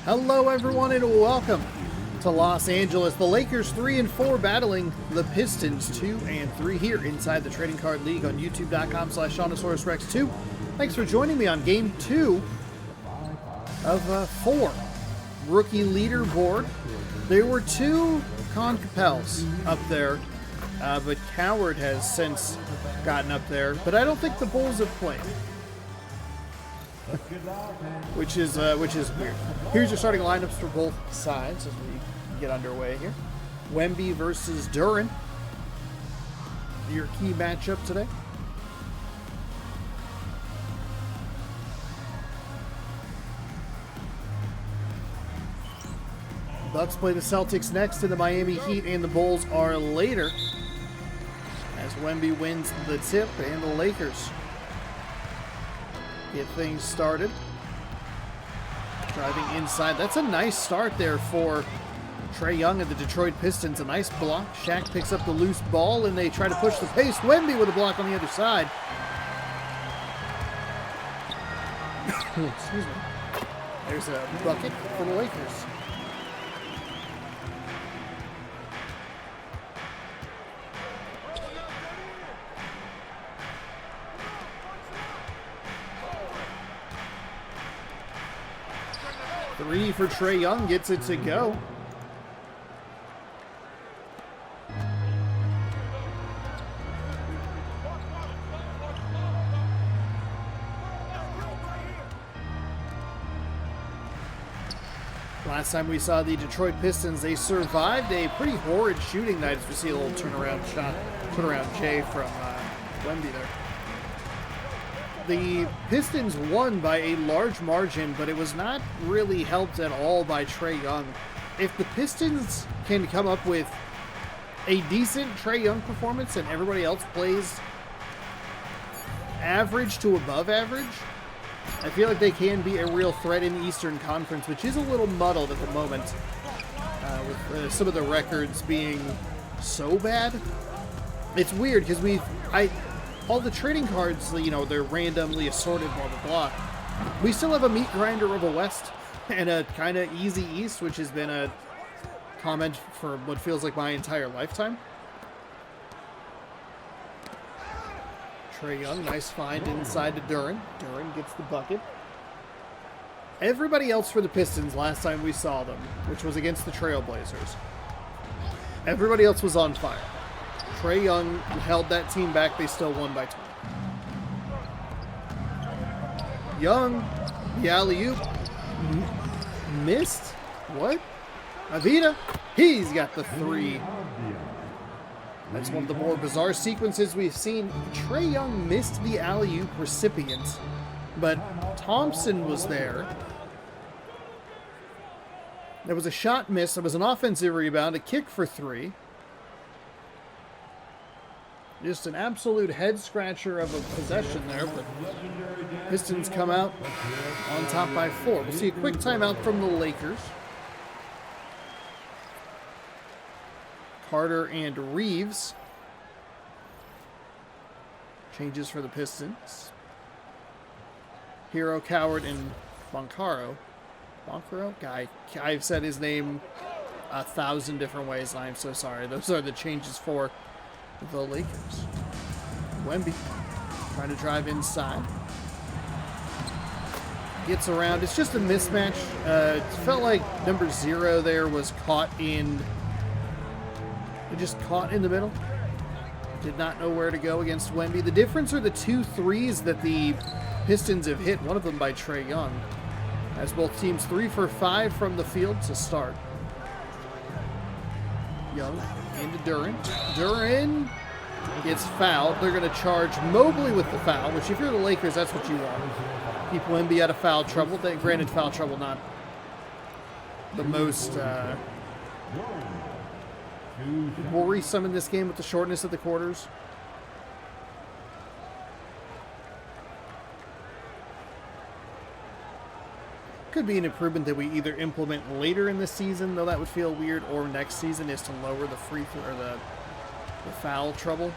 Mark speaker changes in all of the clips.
Speaker 1: Hello everyone and welcome to Los Angeles. The Lakers 3-4 battling the Pistons 2-3 here inside the Trading Card League on youtube.com/ShaunosaurusRex2. Thanks for joining me on game 2 of 4. Rookie leaderboard. There were 2 Con Capels up there, but Coward has since gotten up there. But I don't think the Bulls have played. which is weird. Here's your starting lineups for both sides as we get underway here. Wemby versus Duren. Your key matchup today. Bucks play the Celtics next, and the Miami Heat and the Bulls are later, as Wemby wins the tip and the Lakers get things started. Driving inside. That's a nice start there for Trae Young and the Detroit Pistons. A nice block. Shaq picks up the loose ball and they try to push the pace. Wemby with a block on the other side. Excuse me. There's a bucket for the Lakers. Three for Trae Young, gets it to go. Last time we saw the Detroit Pistons, they survived a pretty horrid shooting night, as we see a little turnaround J from Wemby there. The Pistons won by a large margin, but it was not really helped at all by Trae Young. If the Pistons can come up with a decent Trae Young performance and everybody else plays average to above average, I feel like they can be a real threat in the Eastern Conference, which is a little muddled at the moment with some of the records being so bad. It's weird because all the trading cards, you know, they're randomly assorted, blah, blah, blah. We still have a meat grinder of a West and a kind of easy East, which has been a comment for what feels like my entire lifetime. Trae Young, nice find inside to Duren. Duren gets the bucket. Everybody else for the Pistons last time we saw them, which was against the Trailblazers, everybody else was on fire. Trae Young held that team back. They still won by 20. Young, the alley-oop. Missed? What? Avita, he's got the 3. That's one of the more bizarre sequences we've seen. Trae Young missed the alley-oop recipient, but Thompson was there. There was a shot miss. There was an offensive rebound, a kick for 3. Just an absolute head-scratcher of a possession there, but Pistons come out on top by 4. We'll see a quick timeout from the Lakers. Carter and Reeves. Changes for the Pistons. Hero, Coward, and Boncaro. Boncaro? Guy. I've said his name 1,000 different ways, and I'm so sorry. Those are the changes for the Lakers. Wemby trying to drive inside. Gets around. It's just a mismatch. It felt like number 0 there was caught in... just caught in the middle. Did not know where to go against Wemby. The difference are the 2 threes that the Pistons have hit. One of them by Trae Young. As both teams 3 for 5 from the field to start. Young into Duren. Duren gets fouled. They're going to charge Mobley with the foul, which if you're the Lakers, that's what you want. Keep Wemby out of foul trouble. Granted, foul trouble not the most worrisome in this game with the shortness of the quarters. Could be an improvement that we either implement later in the season, though that would feel weird, or next season, is to lower the free throw or the foul trouble.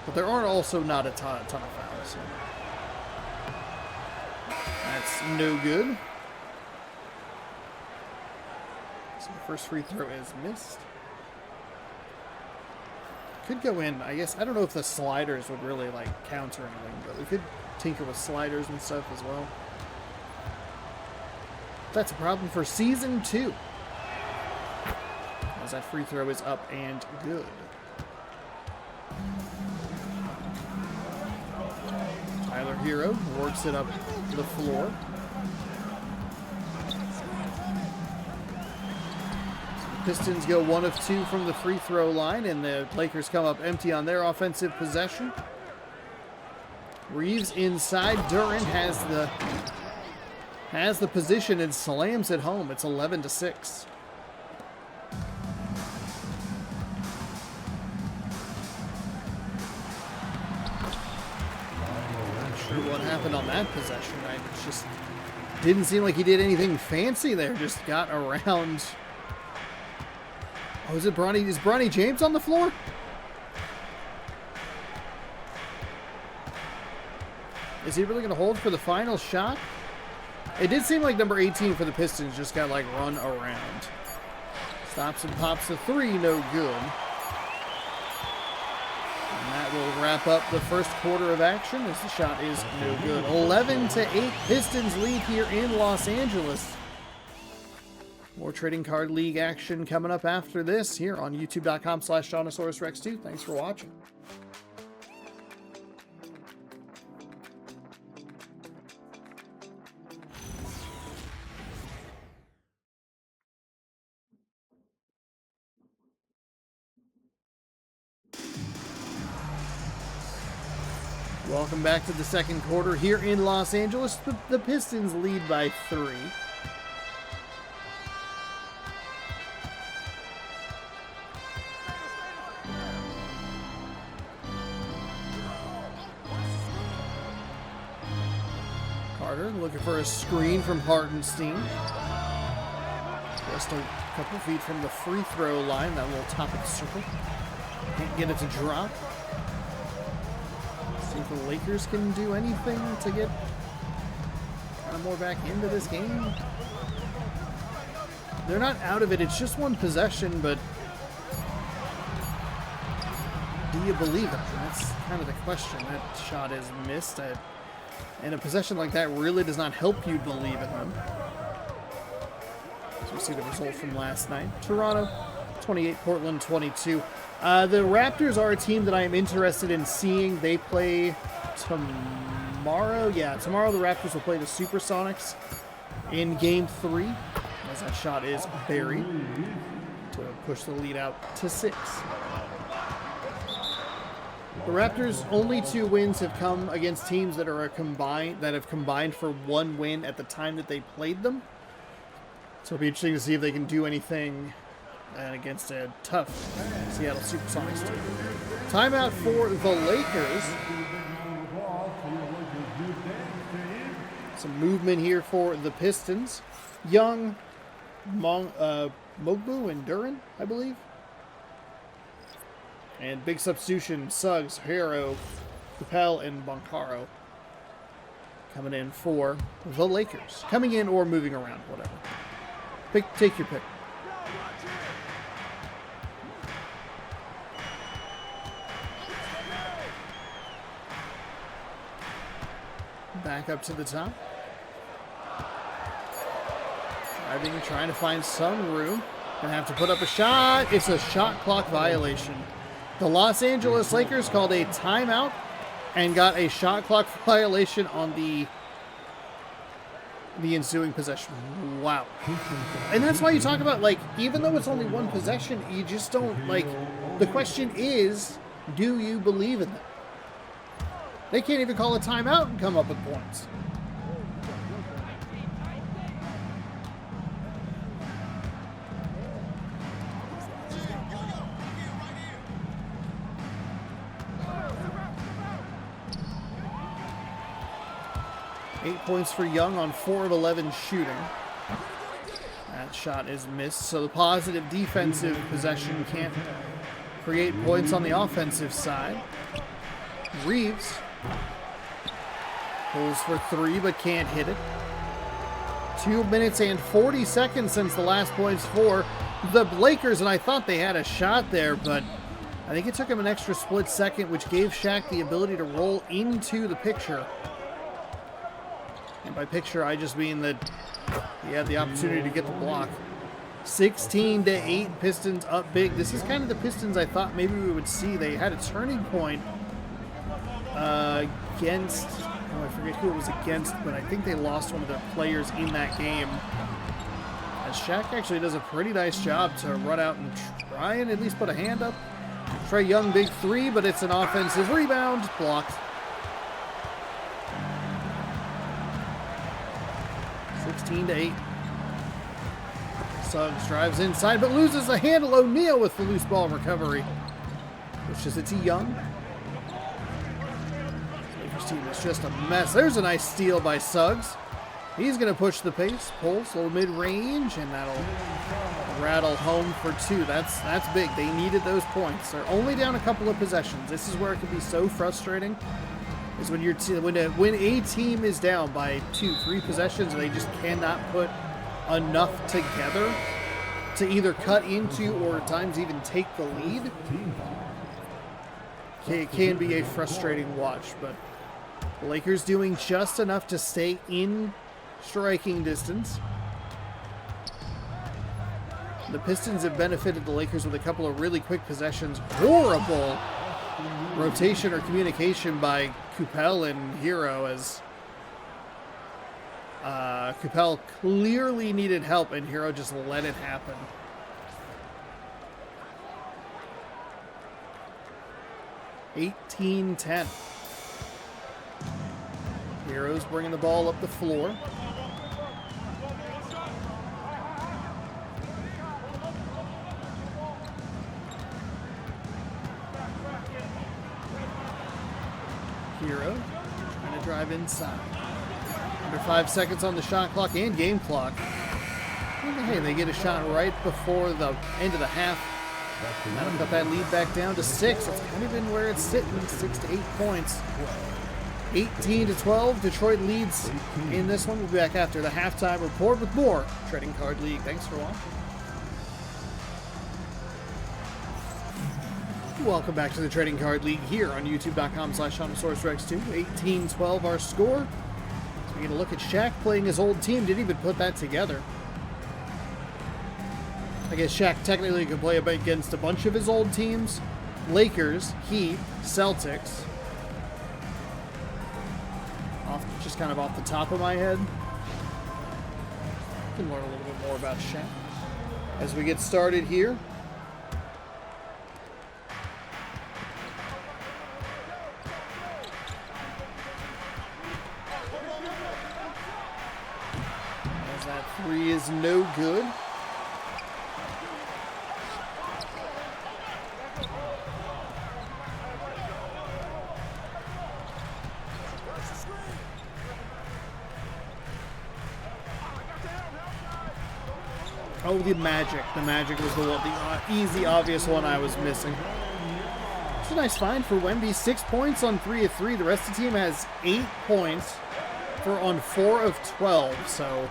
Speaker 1: But there are also not a ton of fouls. So. That's no good. So the first free throw is missed. Could go in, I guess. I don't know if the sliders would really like counter anything, but we could tinker with sliders and stuff as well. That's a problem for season 2. As that free throw is up and good. Tyler Hero works it up the floor. Pistons go 1 of 2 from the free throw line, and the Lakers come up empty on their offensive possession. Reeves inside. Duran has the position and slams it home. It's 11-6. Not sure what happened on that possession. It just didn't seem like he did anything fancy there. Just got around. Oh, is Bronny James on the floor? Is he really going to hold for the final shot? It did seem like number 18 for the Pistons just got like run around. Stops and pops the 3, no good. And that will wrap up the first quarter of action as the shot is no good. 11-8 Pistons lead here in Los Angeles. More Trading Card League action coming up after this here on youtube.com/ShawnosaurusRex2. Thanks for watching. Welcome back to the second quarter here in Los Angeles. The Pistons lead by 3. Carter looking for a screen from Hartenstein. Just a couple feet from the free throw line, that little top of the circle. Can't get it to drop. See if the Lakers can do anything to get kind of more back into this game. They're not out of it, it's just one possession, but do you believe it? That's kind of the question. That shot is missed. And a possession like that really does not help you believe in them. So we see the result from last night. Toronto 28, Portland 22. The Raptors are a team that I am interested in seeing. They play tomorrow. Yeah, tomorrow the Raptors will play the Supersonics in Game 3. As that shot is buried to push the lead out to 6. The Raptors' only 2 wins have come against teams that have combined for 1 win at the time that they played them. So it'll be interesting to see if they can do anything against a tough Seattle Supersonics team. Timeout for the Lakers. Some movement here for the Pistons. Young, Mogbu, and Duran, I believe. And big substitution, Suggs, Hero, Capel, and Boncaro coming in for the Lakers. Coming in or moving around, whatever. Take your pick. Back up to the top. Driving, trying to find some room. Gonna have to put up a shot. It's a shot clock violation. The Los Angeles Lakers called a timeout and got a shot clock violation on the ensuing possession. Wow. And that's why you talk about, like, even though it's only one possession, you just don't, like, the question is, do you believe in them? They can't even call a timeout and come up with points. Eight points for Young on 4 of 11 shooting. That shot is missed, so the positive defensive possession can't create points on the offensive side. Reeves pulls for 3 but can't hit it. 2 minutes and 40 seconds since the last points for the Lakers, and I thought they had a shot there, but I think it took him an extra split second, which gave Shaq the ability to roll into the picture. And by picture, I just mean that he had the opportunity to get the block. 16-8, Pistons up big. This is kind of the Pistons I thought maybe we would see. They had a turning point against, oh, I forget who it was against, but I think they lost one of their players in that game. As Shaq actually does a pretty nice job to run out and try and at least put a hand up. Trae Young, big three, but it's an offensive rebound. Blocked. 16-8. Suggs drives inside, but loses the handle. O'Neal with the loose ball recovery. Pushes it to Young. Lakers team is just a mess. There's a nice steal by Suggs. He's going to push the pace, pulls, low mid-range, and that'll rattle home for two. That's big. They needed those points. They're only down a couple of possessions. This is where it can be so frustrating. Is when when a team is down by 2-3 possessions, they just cannot put enough together to either cut into or at times even take the lead. It can be a frustrating watch, but the Lakers doing just enough to stay in striking distance. The Pistons have benefited the Lakers with a couple of really quick possessions. Horrible rotation or communication by Kupel and Hero, as Kupel clearly needed help and Hero just let it happen. (18-10). Hero's bringing the ball up the floor. Hero trying to drive inside. Under 5 seconds on the shot clock and game clock. And hey, they get a shot right before the end of the half. That'll cut that lead back down to 6. That's kind of been where it's sitting, 6 to 8 points. 18-12, Detroit leads in this one. We'll be back after the halftime report with more Trading Card League. Thanks for watching. Welcome back to the Trading Card League here on youtube.com/ShaunosaurusRex2. 18-12 our score. So we're going to look at Shaq playing his old team. Didn't even put that together. I guess Shaq technically could play against a bunch of his old teams. Lakers, Heat, Celtics. Just kind of off the top of my head. You can learn a little bit more about Shaq as we get started here. As that three is no good. Oh, the Magic. The Magic was the easy, obvious one I was missing. It's a nice find for Wemby. 6 points on 3 of 3. The rest of the team has 8 points on 4 of 12. So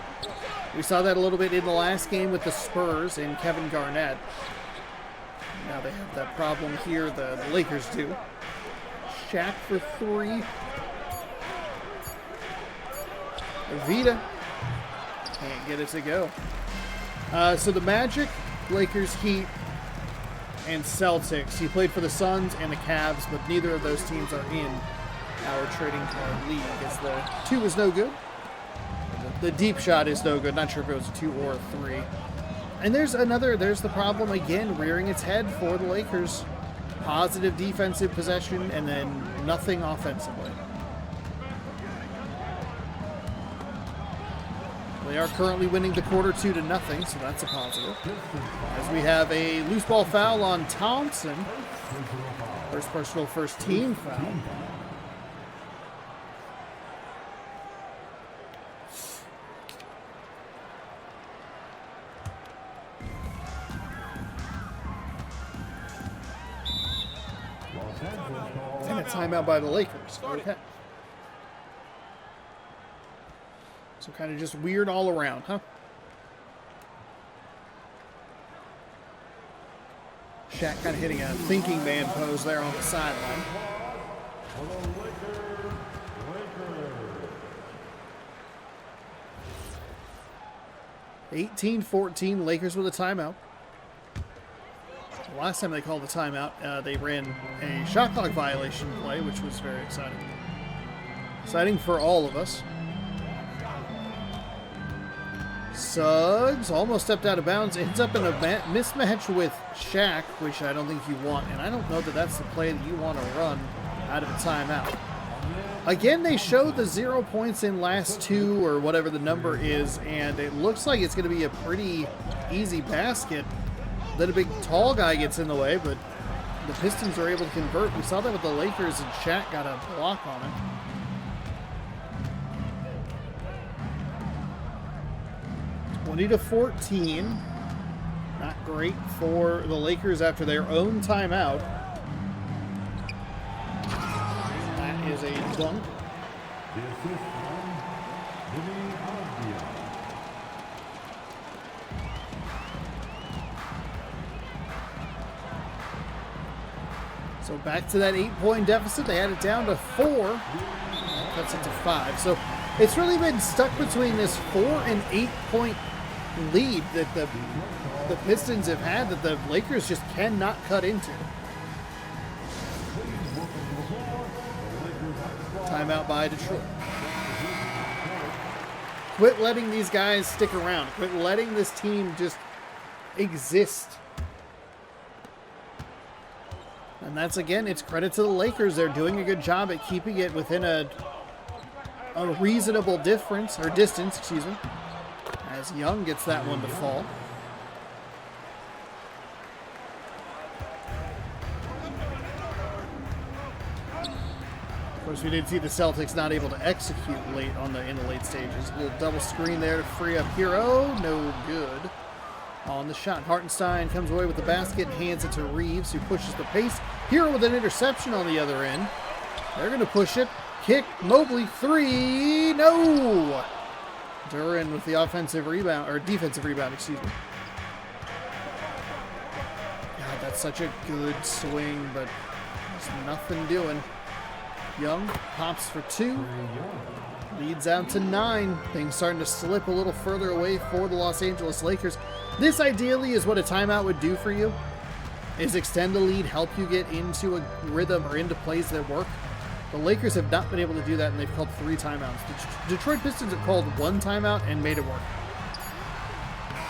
Speaker 1: we saw that a little bit in the last game with the Spurs and Kevin Garnett. Now they have that problem here. The Lakers do. Shaq for 3. Vita can't get it to go. So the Magic, Lakers, Heat, and Celtics. He played for the Suns and the Cavs, but neither of those teams are in our Trading Card League, as the 2 is no good. The deep shot is no good. Not sure if it was a 2 or a 3. And there's the problem again, rearing its head for the Lakers. Positive defensive possession, and then nothing offensively. They are currently winning the quarter 2-0, so that's a positive. As we have a loose ball foul on Thompson. First personal, first team foul. And a timeout by the Lakers. Okay. So kind of just weird all around, huh? Shaq kind of hitting a thinking man pose there on the sideline. 18-14, Lakers with a timeout. The last time they called the timeout, they ran a shot clock violation play, which was very exciting. Exciting for all of us. Suggs almost stepped out of bounds. Ends up in a mismatch with Shaq, which I don't think you want. And I don't know that that's the play that you want to run out of a timeout. Again, they showed the 0 points in last two or whatever the number is, and it looks like it's going to be a pretty easy basket. Then a big tall guy gets in the way, but the Pistons are able to convert. We saw that with the Lakers, and Shaq got a block on it. To 14. Not great for the Lakers after their own timeout. That is a dunk. So back to that 8-point deficit. They had it down to 4. That cuts it to 5. So it's really been stuck between this 4 and 8-point lead that the Pistons have had that the Lakers just cannot cut into. Timeout by Detroit. Quit letting these guys stick around. Quit letting this team just exist. And that's, again, it's credit to the Lakers. They're doing a good job at keeping it within a reasonable difference, or distance, excuse me. As Young gets that one to fall. Of course, we did see the Celtics not able to execute late in the late stages. A little double screen there to free up Hero. No good. On the shot, Hartenstein comes away with the basket and hands it to Reeves, who pushes the pace. Hero with an interception on the other end. They're going to push it. Kick, Mobley, 3. No! Duran with the offensive rebound, or defensive rebound, excuse me. God, that's such a good swing, but there's nothing doing. Young pops for 2. Leads out to 9. Things starting to slip a little further away for the Los Angeles Lakers. This ideally is what a timeout would do for you, is extend the lead, help you get into a rhythm or into plays that work. The Lakers have not been able to do that, and they've called 3 timeouts. The Detroit Pistons have called 1 timeout and made it work.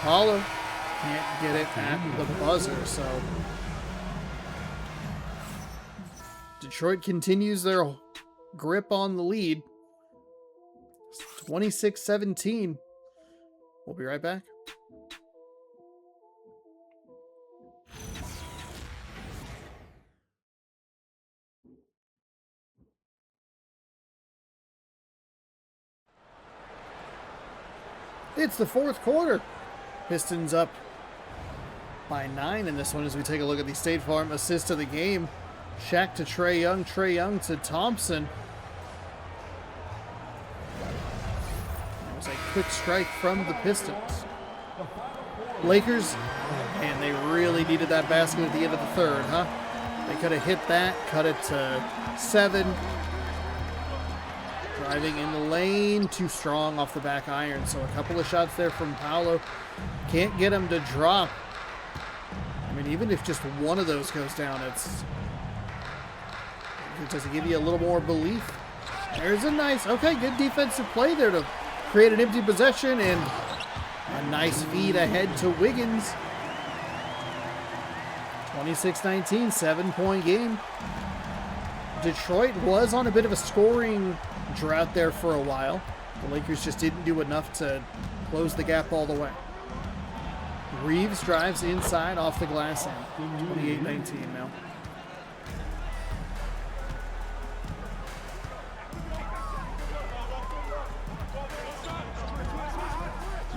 Speaker 1: Paulo can't get it at the buzzer, so Detroit continues their grip on the lead. 26-17. We'll be right back. It's the fourth quarter. Pistons up by 9 in this one as we take a look at the State Farm assist of the game. Shaq to Trae Young, Trae Young to Thompson. That was a quick strike from the Pistons. Lakers, man, they really needed that basket at the end of the third, huh? They could have hit that, cut it to 7. Driving in the lane, too strong off the back iron. So a couple of shots there from Paolo. Can't get him to drop. I mean, even if just one of those goes down, it does give you a little more belief. There's a nice, okay, good defensive play there to create an empty possession, and a nice feed ahead to Wiggins. 26-19, 7-point game. Detroit was on a bit of a scoring drought there for a while. The Lakers just didn't do enough to close the gap all the way. Reeves drives inside off the glass end. 28-19 now.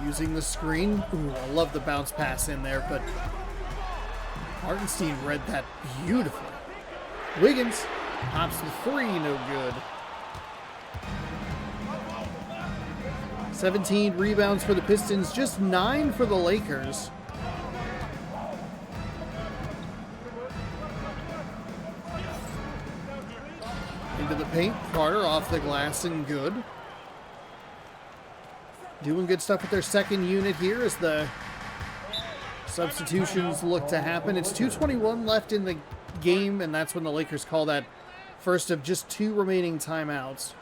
Speaker 1: Using the screen. Ooh, I love the bounce pass in there, but Hartenstein read that beautifully. Wiggins pops the 3, no good. 17 rebounds for the Pistons, just 9 for the Lakers. Into the paint, Carter off the glass and good. Doing good stuff with their second unit here as the substitutions look to happen. It's 2:21 left in the game, and that's when the Lakers call that first of just 2 remaining timeouts.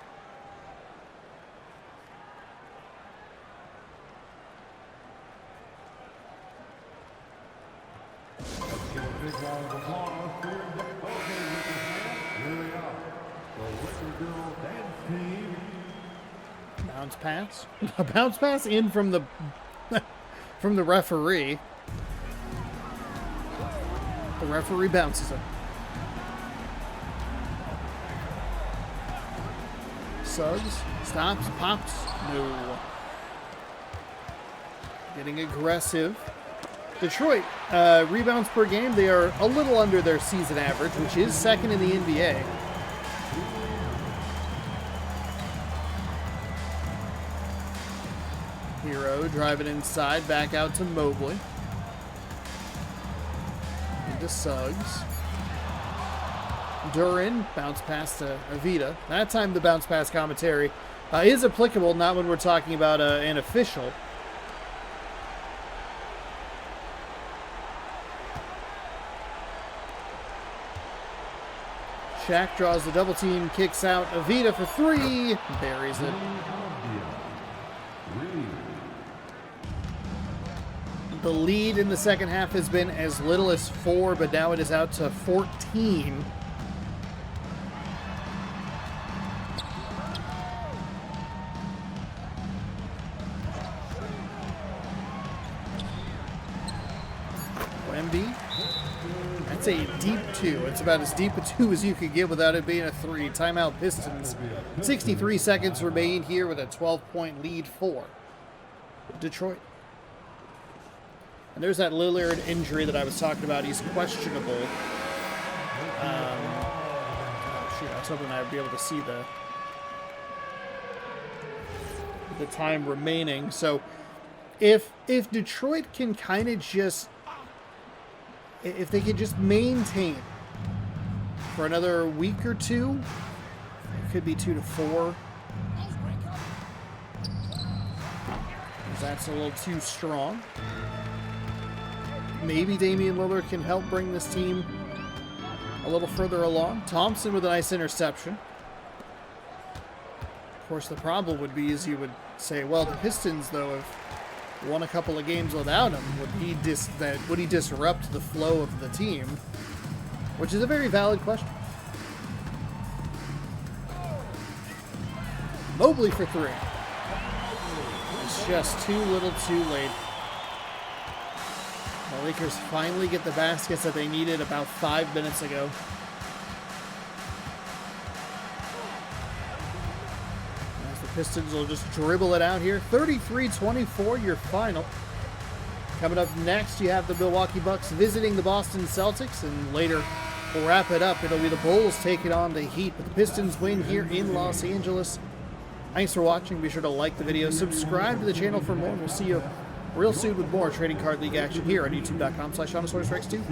Speaker 1: Bounce pass. A bounce pass in from the from the referee. The referee bounces it. Suggs stops, pops. No. Getting aggressive. Detroit, rebounds per game, they are a little under their season average, which is second in the NBA. Hero driving inside, back out to Mobley. Into Suggs. Duran, bounce pass to Avita. That time the bounce pass commentary is applicable, not when we're talking about an official. Shaq draws the double team, kicks out Avita for 3, buries it. The lead in the second half has been as little as 4, but now it is out to 14. Wemby. That's a deep 2. It's about as deep a 2 as you could get without it being a 3. Timeout Pistons. 63 seconds remain here with a 12-point lead for Detroit. And there's that Lillard injury that I was talking about. He's questionable. Oh shoot, I was hoping I'd be able to see the time remaining. So if Detroit can kind of just, if they could just maintain for another week or 2, it could be 2-4. That's a little too strong. Maybe Damian Lillard can help bring this team a little further along. Thompson with a nice interception. Of course, the problem would be is you would say, well, the Pistons, though, have won a couple of games without him. Would he disrupt the flow of the team? Which is a very valid question. Mobley for 3. It's just too little too late. The Lakers finally get the baskets that they needed about 5 minutes ago. As the Pistons will just dribble it out here. 33-24, your final. Coming up next, you have the Milwaukee Bucks visiting the Boston Celtics, and later we'll wrap it up. It'll be the Bulls taking on the Heat, but the Pistons win here in Los Angeles. Thanks for watching. Be sure to like the video, subscribe to the channel for more, and we'll see you real soon with more Trading Card League action here on youtube.com/SeanSourceRex2.